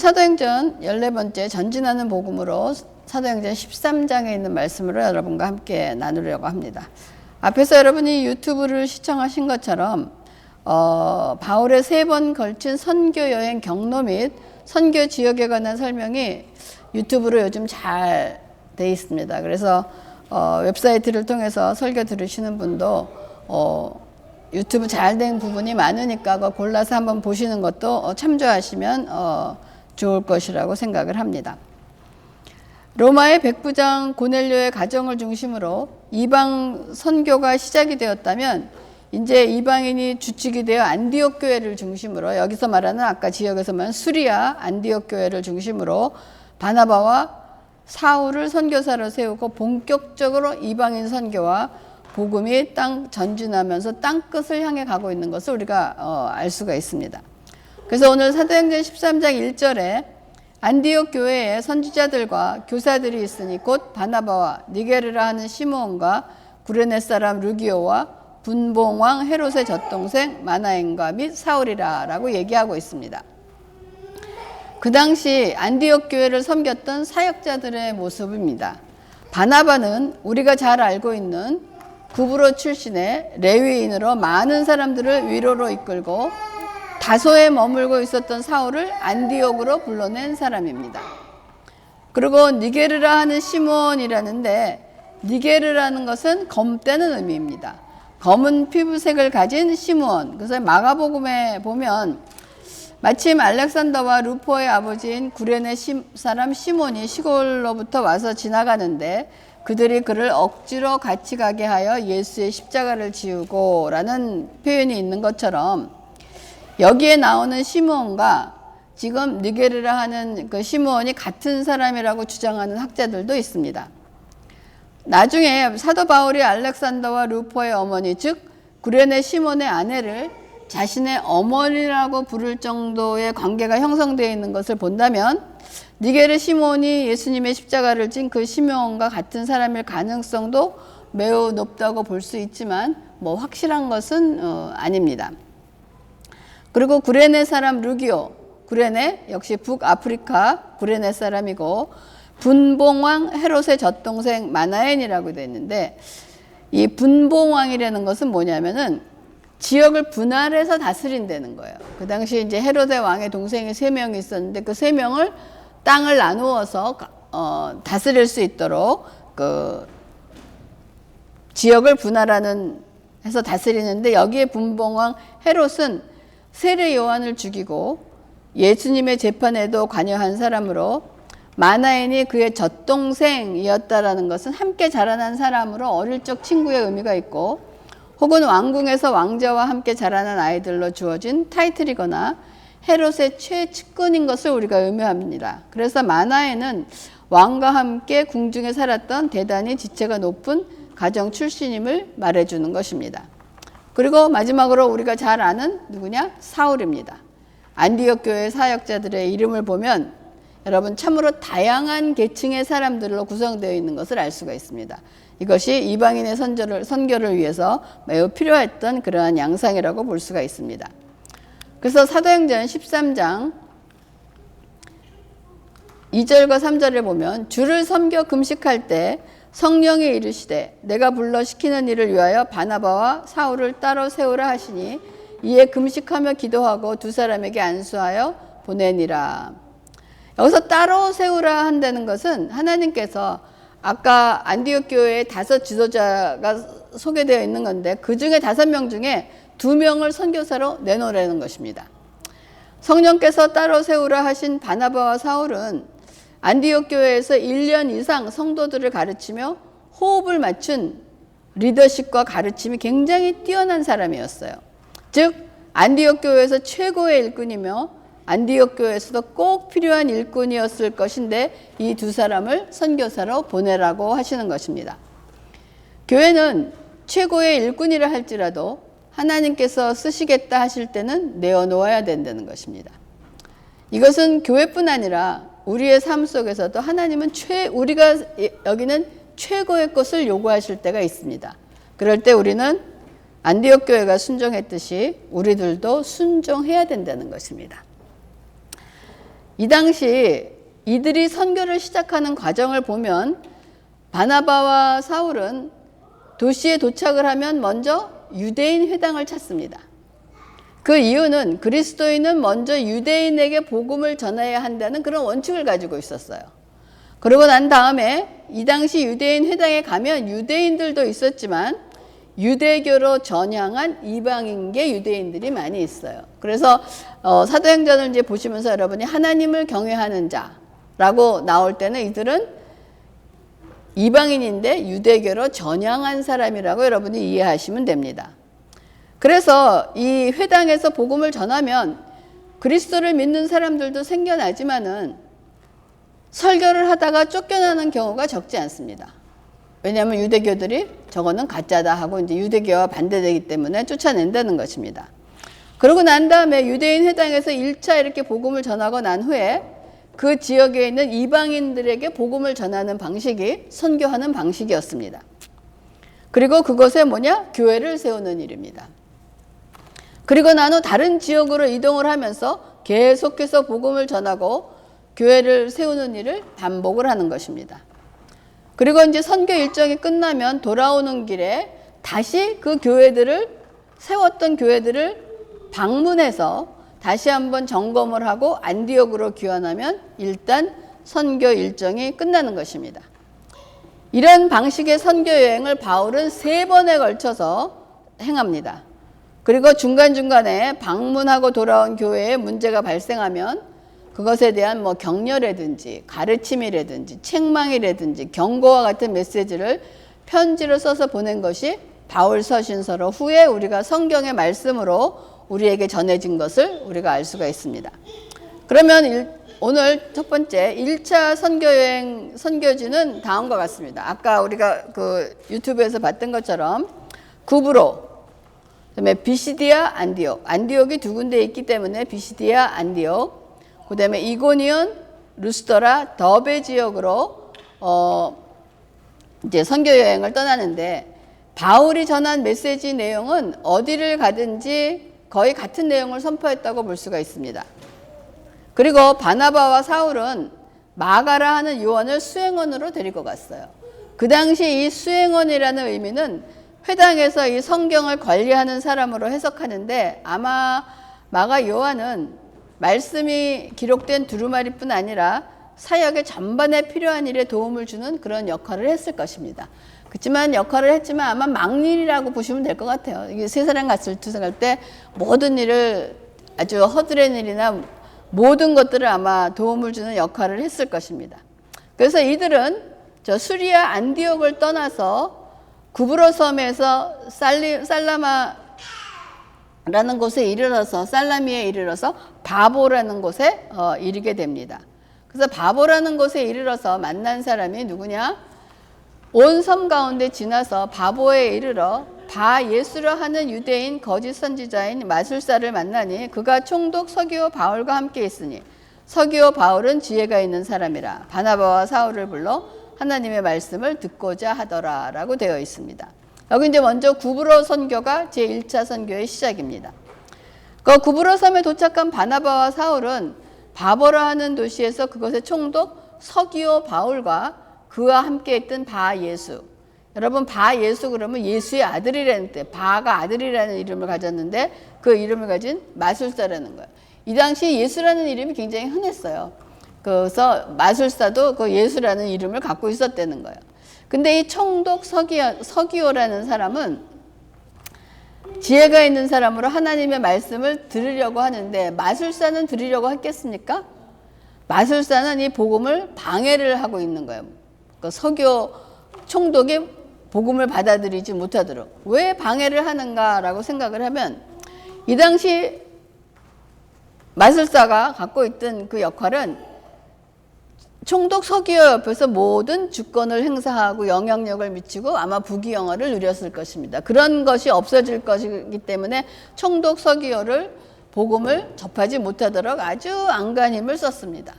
사도행전 14번째 전진하는 복음으로 사도행전 13장에 있는 말씀으로 여러분과 함께 나누려고 합니다. 앞에서 여러분이 유튜브를 시청하신 것처럼 바울의 3번 걸친 선교 여행 경로 및 선교 지역에 관한 설명이 유튜브로 요즘 잘 돼 있습니다. 그래서 웹사이트를 통해서 설교 들으시는 분도 유튜브 잘 된 부분이 많으니까 그거 골라서 한번 보시는 것도 참조하시면 좋을 것이라고 생각을 합니다. 로마의 백부장 고넬료의 가정을 중심으로 이방 선교가 시작이 되었다면 이제 이방인이 주축이 되어 안디옥 교회를 중심으로, 여기서 말하는 아까 지역에서 말하는 수리아 안디옥 교회를 중심으로 바나바와 사울을 선교사로 세우고 본격적으로 이방인 선교와 복음이 땅 전진하면서 땅끝을 향해 가고 있는 것을 우리가 알 수가 있습니다. 그래서 오늘 사도행전 13장 1절에 안디옥 교회에 선지자들과 교사들이 있으니 곧 바나바와 니게르라 하는 시므온과 구레네 사람 루기오와 분봉왕 헤롯의 젖동생 마나엔과 및 사울이라 라고 얘기하고 있습니다. 그 당시 안디옥 교회를 섬겼던 사역자들의 모습입니다. 바나바는 우리가 잘 알고 있는 구브로 출신의 레위인으로 많은 사람들을 위로로 이끌고 다소에 머물고 있었던 사울을 안디옥으로 불러낸 사람입니다. 그리고 니게르라 하는 시므온이라는데, 니게르라는 것은 검다는 의미입니다. 검은 피부색을 가진 시므온. 그래서 마가복음에 보면 마침 알렉산더와 루포의 아버지인 구레네 사람 시몬이 시골로부터 와서 지나가는데 그들이 그를 억지로 같이 가게 하여 예수의 십자가를 지우고 라는 표현이 있는 것처럼 여기에 나오는 시므온과 지금 니게르라 하는 그 시므온이 같은 사람이라고 주장하는 학자들도 있습니다. 나중에 사도 바울이 알렉산더와 루포의 어머니, 즉 구레네 시몬의 아내를 자신의 어머니라고 부를 정도의 관계가 형성되어 있는 것을 본다면 니게르 시몬이 예수님의 십자가를 진 그 시므온과 같은 사람일 가능성도 매우 높다고 볼 수 있지만 뭐 확실한 것은 아닙니다. 그리고 구레네 사람 루기오, 구레네 역시 북아프리카 구레네 사람이고 분봉왕 헤롯의 젖동생 마나엔이라고 되어 있는데, 이 분봉왕이라는 것은 뭐냐면은 지역을 분할해서 다스린다는 거예요. 그 당시 이제 헤롯의 왕의 동생이 3명이 있었는데 그 3명을 땅을 나누어서 다스릴 수 있도록 그 지역을 분할하는 해서 다스리는데, 여기에 분봉왕 헤롯은 세례 요한을 죽이고 예수님의 재판에도 관여한 사람으로, 마나엔이 그의 젖동생이었다라는 것은 함께 자라난 사람으로 어릴 적 친구의 의미가 있고, 혹은 왕궁에서 왕자와 함께 자라난 아이들로 주어진 타이틀이거나 헤롯의 최측근인 것을 우리가 의미합니다. 그래서 마나엔은 왕과 함께 궁중에 살았던 대단히 지체가 높은 가정 출신임을 말해주는 것입니다. 그리고 마지막으로 우리가 잘 아는 누구냐? 사울입니다. 안디옥 교회 사역자들의 이름을 보면 여러분 참으로 다양한 계층의 사람들로 구성되어 있는 것을 알 수가 있습니다. 이것이 이방인의 선교를 위해서 매우 필요했던 그러한 양상이라고 볼 수가 있습니다. 그래서 사도행전 13장 2절과 3절을 보면 주를 섬겨 금식할 때 성령이 이르시되 내가 불러 시키는 일을 위하여 바나바와 사울을 따로 세우라 하시니 이에 금식하며 기도하고 두 사람에게 안수하여 보내니라. 여기서 따로 세우라 한다는 것은 하나님께서 아까 안디옥 교회에 5 지도자가 소개되어 있는 건데 그 중에 5명 중에 2명을 선교사로 내놓으라는 것입니다. 성령께서 따로 세우라 하신 바나바와 사울은 안디옥 교회에서 1년 이상 성도들을 가르치며 호흡을 맞춘 리더십과 가르침이 굉장히 뛰어난 사람이었어요. 즉 안디옥 교회에서 최고의 일꾼이며 안디옥 교회에서도 꼭 필요한 일꾼이었을 것인데 이 2 사람을 선교사로 보내라고 하시는 것입니다. 교회는 최고의 일꾼이라 할지라도 하나님께서 쓰시겠다 하실 때는 내어놓아야 된다는 것입니다. 이것은 교회뿐 아니라 우리의 삶 속에서도 하나님은 우리가 여기는 최고의 것을 요구하실 때가 있습니다. 그럴 때 우리는 안디옥 교회가 순종했듯이 우리들도 순종해야 된다는 것입니다. 이 당시 이들이 선교를 시작하는 과정을 보면 바나바와 사울은 도시에 도착을 하면 먼저 유대인 회당을 찾습니다. 그 이유는 그리스도인은 먼저 유대인에게 복음을 전해야 한다는 그런 원칙을 가지고 있었어요. 그러고 난 다음에 이 당시 유대인 회당에 가면 유대인들도 있었지만 유대교로 전향한 이방인계 유대인들이 많이 있어요. 그래서 사도행전을 이제 보시면서 여러분이 하나님을 경외하는 자라고 나올 때는 이들은 이방인인데 유대교로 전향한 사람이라고 여러분이 이해하시면 됩니다. 그래서 이 회당에서 복음을 전하면 그리스도를 믿는 사람들도 생겨나지만은 설교를 하다가 쫓겨나는 경우가 적지 않습니다. 왜냐하면 유대교들이 저거는 가짜다 하고 이제 유대교와 반대되기 때문에 쫓아낸다는 것입니다. 그러고 난 다음에 유대인 회당에서 1차 이렇게 복음을 전하고 난 후에 그 지역에 있는 이방인들에게 복음을 전하는 방식이 선교하는 방식이었습니다. 그리고 그것에 뭐냐? 교회를 세우는 일입니다. 그리고 난 후 다른 지역으로 이동을 하면서 계속해서 복음을 전하고 교회를 세우는 일을 반복을 하는 것입니다. 그리고 이제 선교 일정이 끝나면 돌아오는 길에 다시 그 교회들을 세웠던 교회들을 방문해서 다시 한번 점검을 하고 안디옥으로 귀환하면 일단 선교 일정이 끝나는 것입니다. 이런 방식의 선교 여행을 바울은 3번에 걸쳐서 행합니다. 그리고 중간중간에 방문하고 돌아온 교회에 문제가 발생하면 그것에 대한 뭐 격려라든지 가르침이라든지 책망이라든지 경고와 같은 메시지를 편지로 써서 보낸 것이 바울 서신서로 후에 우리가 성경의 말씀으로 우리에게 전해진 것을 우리가 알 수가 있습니다. 그러면 오늘 첫 번째 1차 선교여행 선교지는 다음과 같습니다. 아까 우리가 그 유튜브에서 봤던 것처럼 구브로, 그다음에 비시디아, 안디옥. 안디옥이 2군데 있기 때문에 비시디아, 안디옥. 그다음에 이고니온, 루스더라, 더베 지역으로 이제 선교 여행을 떠나는데 바울이 전한 메시지 내용은 어디를 가든지 거의 같은 내용을 선포했다고 볼 수가 있습니다. 그리고 바나바와 사울은 마가라 하는 요원을 수행원으로 데리고 갔어요. 그 당시 이 수행원이라는 의미는 회당에서 이 성경을 관리하는 사람으로 해석하는데 아마 마가 요한은 말씀이 기록된 두루마리뿐 아니라 사역의 전반에 필요한 일에 도움을 주는 그런 역할을 했을 것입니다. 그렇지만 역할을 했지만 아마 막일이라고 보시면 될 것 같아요. 이게 세 사람 갔을 때 모든 일을 아주 허드렛 일이나 모든 것들을 아마 도움을 주는 역할을 했을 것입니다. 그래서 이들은 저 수리아 안디옥을 떠나서 구브로 섬에서 살라마라는 곳에 이르러서 살라미에 이르러서 바보라는 곳에 이르게 됩니다. 그래서 바보라는 곳에 이르러서 만난 사람이 누구냐? 온 섬 가운데 지나서 바보에 이르러 바 예수라 하는 유대인 거짓 선지자인 마술사를 만나니 그가 총독 서기오 바울과 함께 있으니 서기오 바울은 지혜가 있는 사람이라 바나바와 사울을 불러 하나님의 말씀을 듣고자 하더라 라고 되어 있습니다. 여기 이제 먼저 구브로 선교가 제1차 선교의 시작입니다. 그 구브로 섬에 도착한 바나바와 사울은 바보라 하는 도시에서 그것의 총독 서기오 바울과 그와 함께 있던 바 예수. 여러분 바 예수 그러면 예수의 아들이라는 뜻, 바가 아들이라는 이름을 가졌는데 그 이름을 가진 마술사라는 거예요. 이 당시 예수라는 이름이 굉장히 흔했어요. 그래서 마술사도 그 예수라는 이름을 갖고 있었다는 거예요. 근데 이 총독 서기오라는 사람은 지혜가 있는 사람으로 하나님의 말씀을 들으려고 하는데 마술사는 들으려고 했겠습니까? 마술사는 이 복음을 방해를 하고 있는 거예요. 그 서기오 총독이 복음을 받아들이지 못하도록. 왜 방해를 하는가라고 생각을 하면 이 당시 마술사가 갖고 있던 그 역할은 총독 서기오 옆에서 모든 주권을 행사하고 영향력을 미치고 아마 부귀영화를 누렸을 것입니다. 그런 것이 없어질 것이기 때문에 총독 서기오를 복음을 접하지 못하도록 아주 안간 힘을 썼습니다.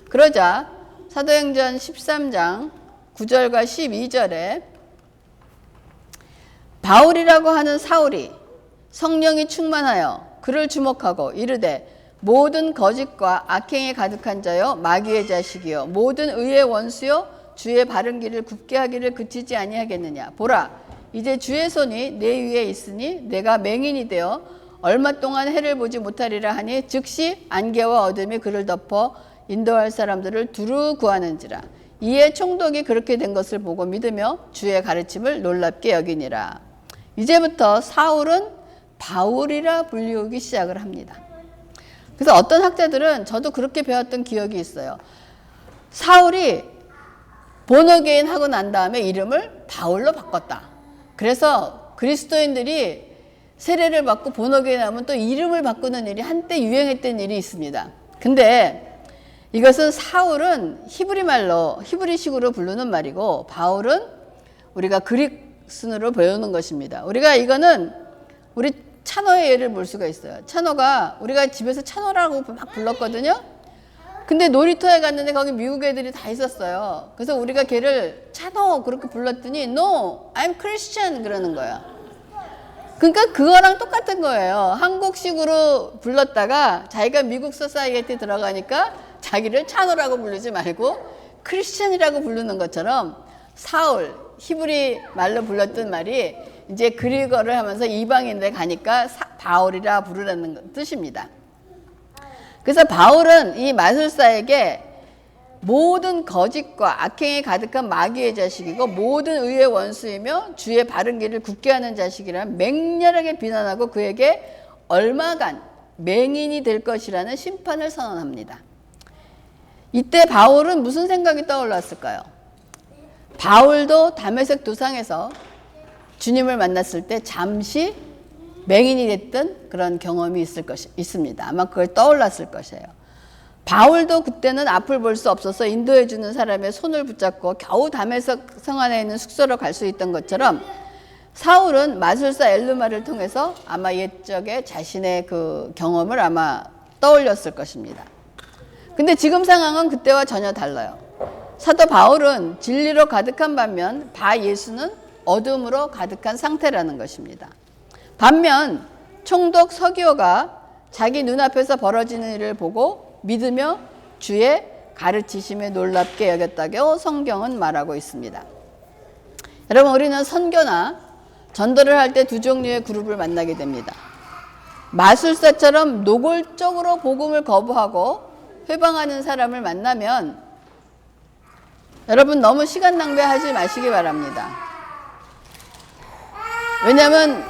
그러자 사도행전 13장 9절과 12절에 바울이라고 하는 사울이 성령이 충만하여 그를 주목하고 이르되 모든 거짓과 악행이 가득한 자여 마귀의 자식이여 모든 의의 원수여 주의 바른 길을 굽게 하기를 그치지 아니하겠느냐. 보라, 이제 주의 손이 내 위에 있으니 내가 맹인이 되어 얼마 동안 해를 보지 못하리라 하니 즉시 안개와 어둠이 그를 덮어 인도할 사람들을 두루 구하는지라. 이에 총독이 그렇게 된 것을 보고 믿으며 주의 가르침을 놀랍게 여기니라. 이제부터 사울은 바울이라 불리우기 시작을 합니다. 그래서 어떤 학자들은 저도 그렇게 배웠던 기억이 있어요. 사울이 본어게인 하고 난 다음에 이름을 바울로 바꿨다. 그래서 그리스도인들이 세례를 받고 본어게인 하면 또 이름을 바꾸는 일이 한때 유행했던 일이 있습니다. 근데 이것은 사울은 히브리식으로 부르는 말이고 바울은 우리가 그릭 순으로 배우는 것입니다. 우리가 이거는 우리 찬호의 예를 볼 수가 있어요. 찬호가 우리가 집에서 찬호라고 막 불렀거든요. 근데 놀이터에 갔는데 거기 미국 애들이 다 있었어요. 그래서 우리가 걔를 찬호 그렇게 불렀더니 No, I'm Christian 그러는 거야. 그러니까 그거랑 똑같은 거예요. 한국식으로 불렀다가 자기가 미국 소사이어티 들어가니까 자기를 찬호라고 부르지 말고 크리스천이라고 부르는 것처럼 사울, 히브리 말로 불렀던 말이 이제 그리거를 하면서 이방인들 가니까 바울이라 부르라는 뜻입니다. 그래서 바울은 이 마술사에게 모든 거짓과 악행이 가득한 마귀의 자식이고 모든 의의 원수이며 주의 바른 길을 굳게 하는 자식이라 맹렬하게 비난하고 그에게 얼마간 맹인이 될 것이라는 심판을 선언합니다. 이때 바울은 무슨 생각이 떠올랐을까요? 바울도 다메섹 도상에서 주님을 만났을 때 잠시 맹인이 됐던 그런 경험이 있습니다. 아마 그걸 떠올랐을 것이에요. 바울도 그때는 앞을 볼 수 없어서 인도해 주는 사람의 손을 붙잡고 겨우 다메섹 성 안에 있는 숙소로 갈 수 있던 것처럼 사울은 마술사 엘르마를 통해서 아마 옛적에 자신의 그 경험을 아마 떠올렸을 것입니다. 근데 지금 상황은 그때와 전혀 달라요. 사도 바울은 진리로 가득한 반면 바 예수는 어둠으로 가득한 상태라는 것입니다. 반면 총독 서기오가 자기 눈앞에서 벌어지는 일을 보고 믿으며 주의 가르치심에 놀랍게 여겼다고 성경은 말하고 있습니다. 여러분, 우리는 선교나 전도를 할 때 두 종류의 그룹을 만나게 됩니다. 마술사처럼 노골적으로 복음을 거부하고 회방하는 사람을 만나면 여러분 너무 시간 낭비하지 마시기 바랍니다. 왜냐하면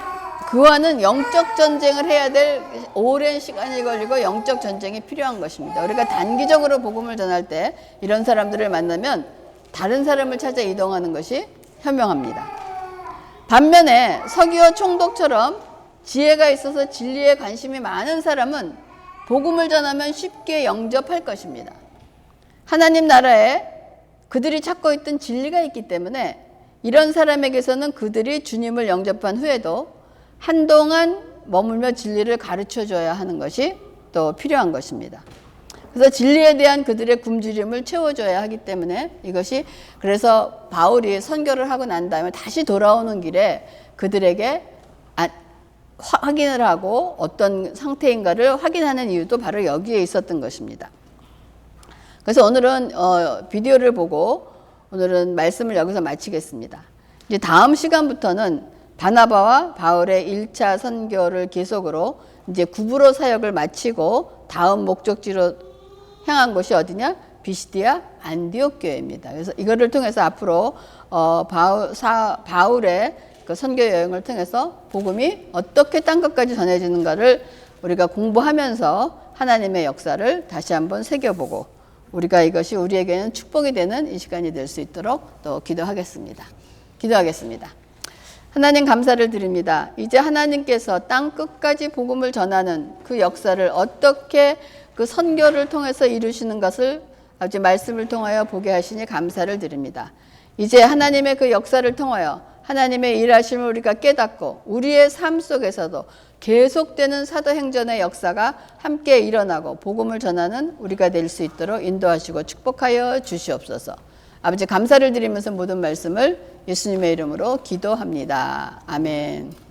그와는 영적 전쟁을 해야 될 오랜 시간이 걸리고 영적 전쟁이 필요한 것입니다. 우리가 단기적으로 복음을 전할 때 이런 사람들을 만나면 다른 사람을 찾아 이동하는 것이 현명합니다. 반면에 서기오 총독처럼 지혜가 있어서 진리에 관심이 많은 사람은 복음을 전하면 쉽게 영접할 것입니다. 하나님 나라에 그들이 찾고 있던 진리가 있기 때문에 이런 사람에게서는 그들이 주님을 영접한 후에도 한동안 머물며 진리를 가르쳐줘야 하는 것이 또 필요한 것입니다. 그래서 진리에 대한 그들의 굶주림을 채워줘야 하기 때문에 이것이 그래서 바울이 선교를 하고 난 다음에 다시 돌아오는 길에 그들에게 확인을 하고 어떤 상태인가를 확인하는 이유도 바로 여기에 있었던 것입니다. 그래서 오늘은 비디오를 보고 오늘은 말씀을 여기서 마치겠습니다. 이제 다음 시간부터는 바나바와 바울의 1차 선교를 계속으로 이제 구브로 사역을 마치고 다음 목적지로 향한 곳이 어디냐? 비시디아 안디옥 교회입니다. 그래서 이거를 통해서 앞으로 바울의 그 선교 여행을 통해서 복음이 어떻게 땅 끝까지 전해지는가를 우리가 공부하면서 하나님의 역사를 다시 한번 새겨보고 우리가 이것이 우리에게는 축복이 되는 이 시간이 될 수 있도록 또 기도하겠습니다. 기도하겠습니다. 하나님 감사를 드립니다. 이제 하나님께서 땅 끝까지 복음을 전하는 그 역사를 어떻게 그 선교를 통해서 이루시는 것을 아버지 말씀을 통하여 보게 하시니 감사를 드립니다. 이제 하나님의 그 역사를 통하여 하나님의 일하심을 우리가 깨닫고 우리의 삶 속에서도 계속되는 사도행전의 역사가 함께 일어나고 복음을 전하는 우리가 될 수 있도록 인도하시고 축복하여 주시옵소서. 아버지 감사를 드리면서 모든 말씀을 예수님의 이름으로 기도합니다. 아멘.